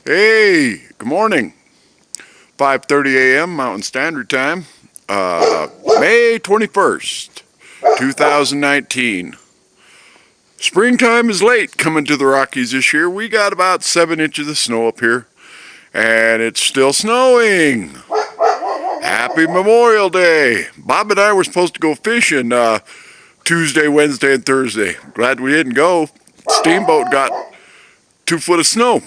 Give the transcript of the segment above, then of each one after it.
Hey, good morning. 5:30 a.m. Mountain Standard Time. May 21st, 2019. Springtime is late coming to the Rockies this year. We got about 7 inches of snow up here, and it's still snowing. Happy Memorial Day. Bob and I were supposed to go fishing Tuesday, Wednesday, and Thursday. Glad we didn't go. Steamboat got 2 foot of snow.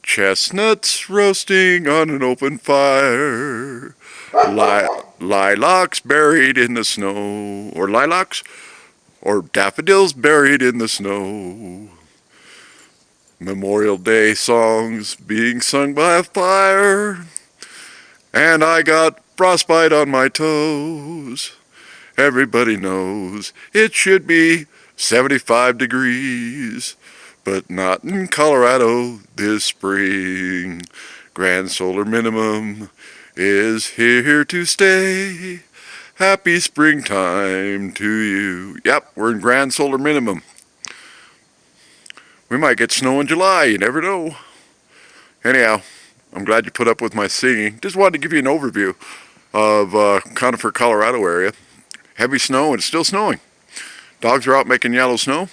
Chestnuts roasting on an open fire. Lilacs buried in the snow. Or lilacs? Or daffodils buried in the snow. Memorial Day songs being sung by a fire. And I got frostbite on my toes. Everybody knows it should be 75 degrees. But not in Colorado this spring. Grand solar minimum is here to stay. Happy springtime to you. Yep, we're in grand solar minimum. We might get snow in July, you never know. Anyhow, I'm glad you put up with my singing. Just wanted to give you an overview of CONIFER, Colorado area. Heavy snow, and it's still snowing. Dogs are out making yellow snow.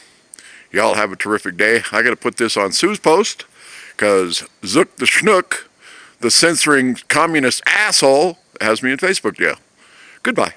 Y'all have a terrific day. I got to put this on Sue's post because Zook the Schnook, the censoring communist asshole, has me in Facebook jail. Goodbye.